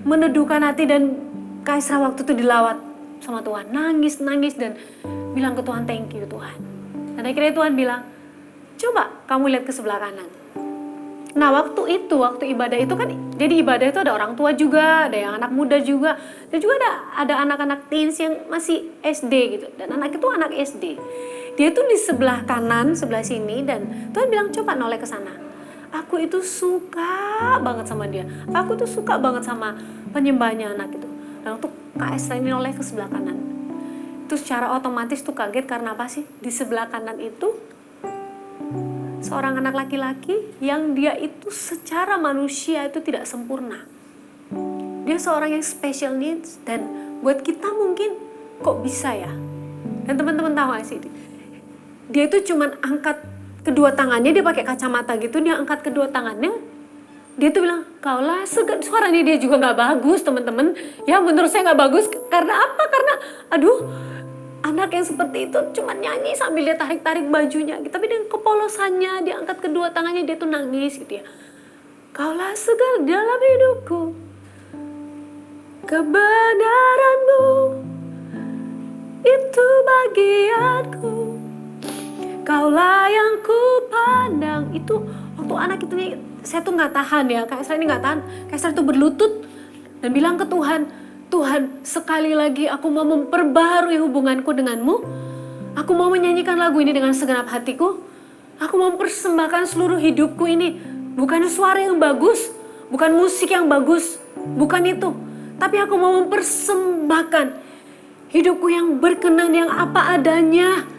meneduhkan hati. Dan Kak Esra waktu itu dilawat sama Tuhan. Nangis dan bilang ke Tuhan, thank you Tuhan. Dan akhirnya Tuhan bilang, coba kamu lihat ke sebelah kanan. Nah waktu ibadah itu kan, jadi ibadah itu ada orang tua juga, ada yang anak muda juga, dan juga ada anak-anak teens yang masih SD gitu. Dan anak itu anak SD. Dia tuh di sebelah kanan, sebelah sini, dan Tuhan bilang coba noleh ke sana. Aku itu suka banget sama dia. Aku tuh suka banget sama penyembahnya anak itu. Dan waktu Kak Esra ini noleh ke sebelah kanan, itu secara otomatis tuh kaget karena apa sih? Di sebelah kanan itu seorang anak laki-laki yang dia itu secara manusia itu tidak sempurna. Dia seorang yang special needs dan buat kita mungkin kok bisa ya? Dan teman-teman tahu gak sih? Dia itu cuman angkat kedua tangannya, dia pakai kacamata gitu, dia angkat kedua tangannya. Dia tuh bilang, kaulah suaranya dia juga gak bagus teman-teman. Ya menurut saya gak bagus karena apa? Karena aduh, anak yang seperti itu cuma nyanyi sambil dia tarik-tarik bajunya. Tapi dengan kepolosannya, dia angkat kedua tangannya, dia tuh nangis gitu ya. Kaulah segala dalam hidupku, kebenaranmu itu bagianku. Kaulah yang ku pandang. Itu waktu anak itu nih, saya tuh gak tahan ya. Kak Esra ini gak tahan. Kak Esra tuh berlutut dan bilang ke Tuhan, Tuhan, sekali lagi aku mau memperbaharui hubunganku denganmu. Aku mau menyanyikan lagu ini dengan segenap hatiku. Aku mau mempersembahkan seluruh hidupku ini. Bukan suara yang bagus, bukan musik yang bagus, bukan itu. Tapi aku mau mempersembahkan hidupku yang berkenan, yang apa adanya.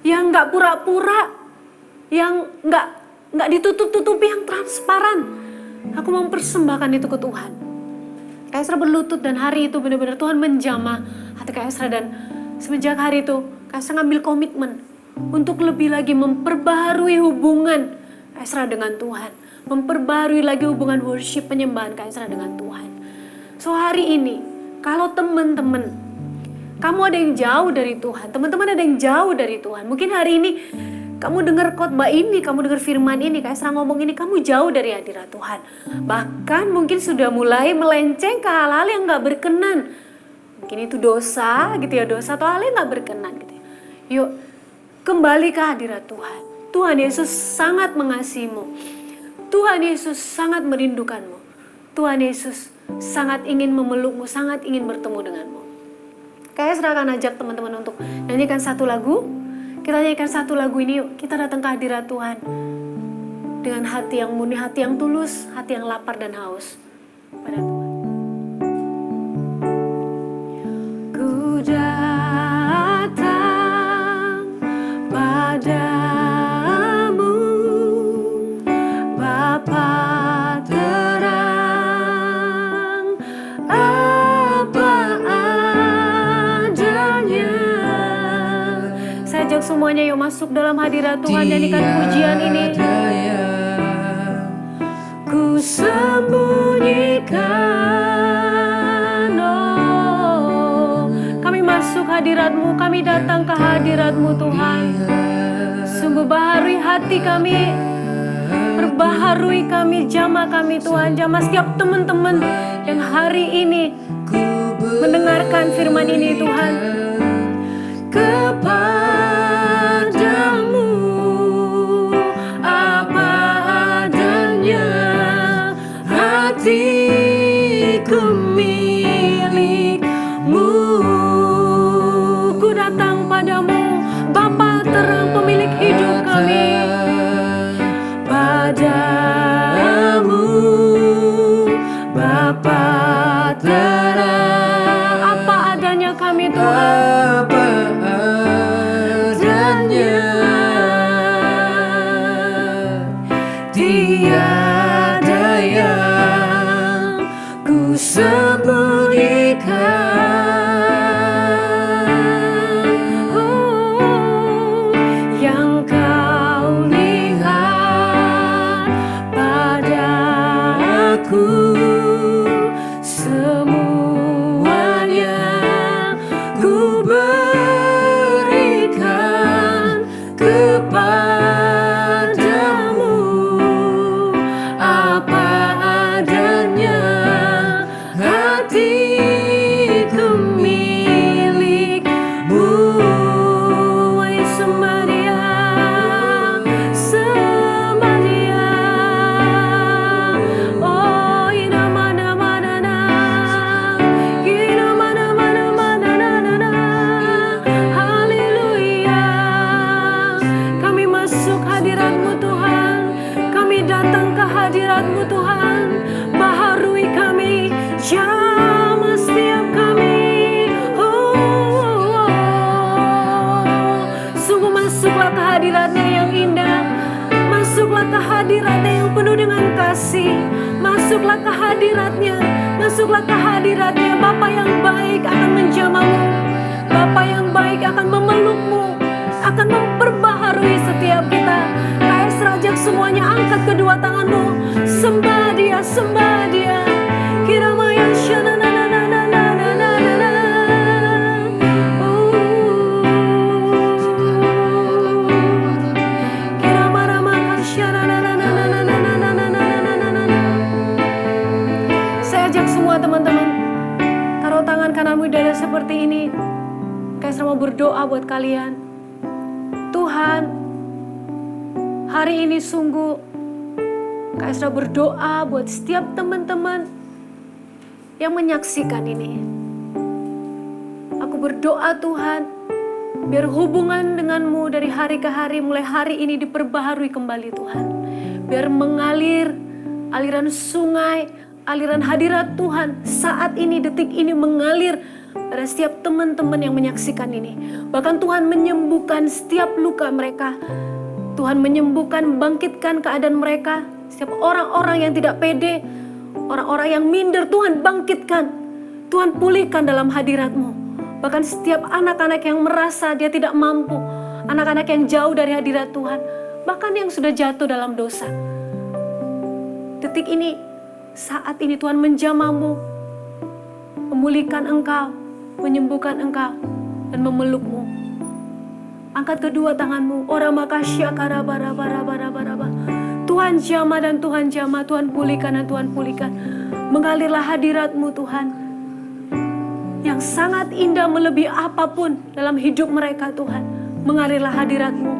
Yang gak pura-pura, yang gak ditutup-tutupi, yang transparan. Aku mau mempersembahkan itu ke Tuhan. Kak Esra berlutut dan hari itu benar-benar Tuhan menjamah hati Kak Esra. Dan semenjak hari itu Kak Esra ngambil komitmen untuk lebih lagi memperbaharui hubungan Kak Esra dengan Tuhan. Memperbaharui lagi hubungan worship penyembahan Kak Esra dengan Tuhan. So hari ini kalau teman-teman kamu ada yang jauh dari Tuhan, teman-teman ada yang jauh dari Tuhan. Mungkin hari ini kamu dengar khotbah ini, kamu dengar firman ini, Kak Esra ngomong ini, kamu jauh dari hadirat Tuhan. Bahkan mungkin sudah mulai melenceng ke hal-hal yang gak berkenan. Mungkin itu dosa gitu ya, dosa atau hal yang gak berkenan gitu ya. Yuk kembali ke hadirat Tuhan. Tuhan Yesus sangat mengasihimu. Tuhan Yesus sangat merindukanmu. Tuhan Yesus sangat ingin memelukmu, sangat ingin bertemu denganmu. Kak Esra akan ajak teman-teman untuk nyanyikan satu lagu. Kita nyanyikan satu lagu ini yuk. Kita datang ke hadirat Tuhan. Dengan hati yang murni, hati yang tulus, hati yang lapar dan haus pada Tuhan. Ku datang padamu, Bapa terang, apa adanya. Saya ajak semuanya yuk masuk dalam hadirat Tuhan, nyanyikan pujian ini. Ku sembunyikan, oh, kami masuk hadirat-Mu, kami datang ke hadirat-Mu Tuhan. Sungguh baharui hati kami, perbaharui kami, jamah kami Tuhan, jamah setiap teman-teman yang hari ini mendengarkan firman ini Tuhan. Kepadamu apa adanya, hatiku milikmu. Ku datang padamu, Bapa terang pemilik hidup kami. Padamu, Bapa terang, apa adanya kami Tuhan. Tiada yang ku sembunyikan, oh, yang kau lihat pada Masuklah ke hadiratnya, masuklah ke hadiratnya. Bapa yang baik akan menjamamu, Bapa yang baik akan memelukmu, akan memperbaharui setiap kita. KS Rajak semuanya angkat kedua tanganmu, sembah Dia, sembah Dia. Kiramaya shanana. Teman-teman, taruh tangan kananmu di dada seperti ini. KS mau berdoa buat kalian. Tuhan, hari ini sungguh KS berdoa buat setiap teman-teman yang menyaksikan ini. Aku berdoa Tuhan, biar hubungan denganmu dari hari ke hari, mulai hari ini diperbaharui kembali Tuhan. Biar mengalir aliran sungai, aliran hadirat Tuhan saat ini, detik ini mengalir pada setiap teman-teman yang menyaksikan ini. Bahkan Tuhan menyembuhkan setiap luka mereka. Tuhan menyembuhkan, bangkitkan keadaan mereka. Setiap orang-orang yang tidak pede, orang-orang yang minder, Tuhan bangkitkan. Tuhan pulihkan dalam hadirat-Mu. Bahkan setiap anak-anak yang merasa dia tidak mampu, anak-anak yang jauh dari hadirat Tuhan, bahkan yang sudah jatuh dalam dosa. Detik ini, saat ini Tuhan menjamamu, memulihkan engkau, menyembuhkan engkau, dan memelukmu. Angkat kedua tanganmu, ora makasya karabara. Tuhan jamah dan Tuhan jamah, Tuhan pulihkan dan Tuhan pulihkan. Mengalirlah hadirat-Mu Tuhan, yang sangat indah melebihi apapun dalam hidup mereka Tuhan. Mengalirlah hadirat-Mu,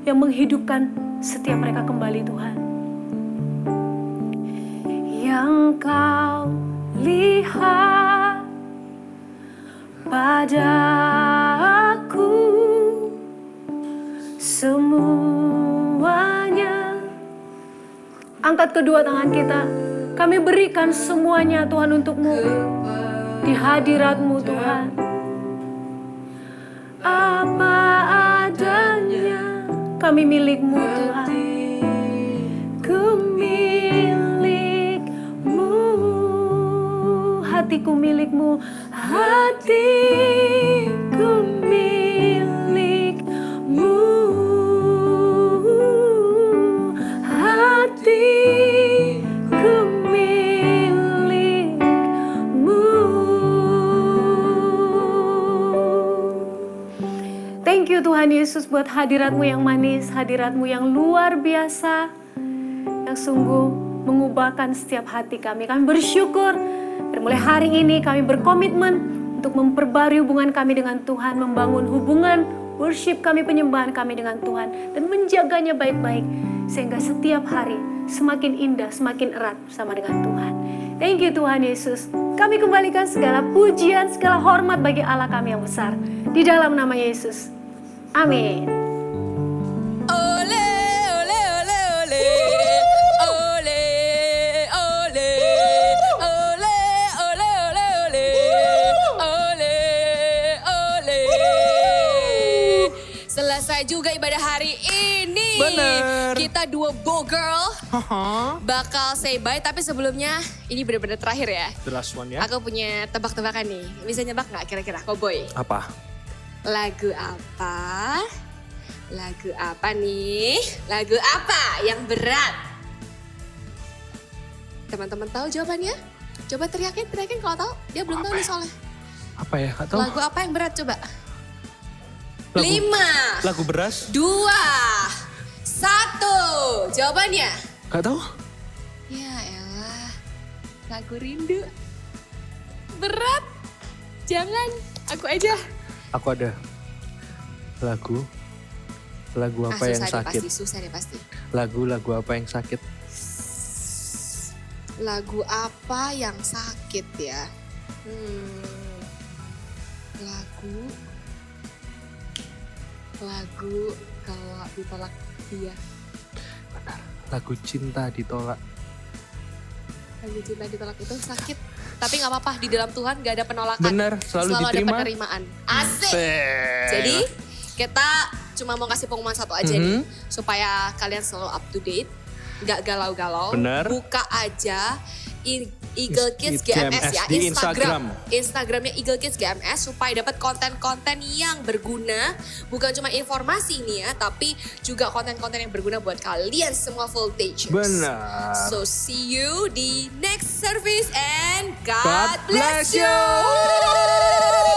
yang menghidupkan setiap mereka kembali Tuhan. Yang Kau lihat pada aku, semuanya. Angkat kedua tangan kita, kami berikan semuanya Tuhan untuk-Mu, di hadirat-Mu Tuhan. Apa adanya, kami milik-Mu Tuhan. Hatiku milik-Mu, hatiku milik-Mu, hatiku milik-Mu. Thank you Tuhan Yesus buat hadirat-Mu yang manis, hadirat-Mu yang luar biasa, yang sungguh mengubahkan setiap hati kami. Kami bersyukur. Dan mulai hari ini kami berkomitmen untuk memperbarui hubungan kami dengan Tuhan, membangun hubungan worship kami, penyembahan kami dengan Tuhan, dan menjaganya baik-baik sehingga setiap hari semakin indah, semakin erat bersama dengan Tuhan. Thank you Tuhan Yesus. Kami kembalikan segala pujian, segala hormat bagi Allah kami yang besar. Di dalam nama Yesus. Amin. Juga ibadah hari ini. Bener. Kita dua Bo Girl bakal say bye, tapi sebelumnya ini benar-benar terakhir ya. The last one ya. Aku punya tebak-tebakan nih. Bisa nebak gak kira-kira Cowboy? Apa? Lagu apa? Lagu apa nih? Lagu apa yang berat? Teman-teman tahu jawabannya? Coba teriakin kalau tahu. Dia belum tahu nih soalnya. Apa ya? Gak tahu. Lagu apa yang berat coba? Lagu, 5, lagu beras? 2, 1. Jawabannya? Gak tahu. Ya elah, lagu rindu. Berat. Jangan, aku aja. Aku ada. Lagu apa yang sakit? Susah deh pasti. Lagu apa yang sakit? Lagu apa yang sakit ya? Lagu kalau ditolak dia. Benar. Lagu cinta ditolak. Lagu cinta ditolak itu sakit. Tapi gak apa-apa, di dalam Tuhan gak ada penolakan. Benar, selalu ada diterima. penerimaan. Asik. Jadi kita cuma mau kasih pengumuman satu aja nih. Supaya kalian selalu up to date. nggak galau-galau. Bener. Buka aja Eagle Kids GMS ya, di Instagram. Instagramnya Eagle Kids GMS supaya dapat konten-konten yang berguna, bukan cuma informasi nih ya, tapi juga konten-konten yang berguna buat kalian semua Voltagers. Benar. So see you di next service and God God bless bless you. you.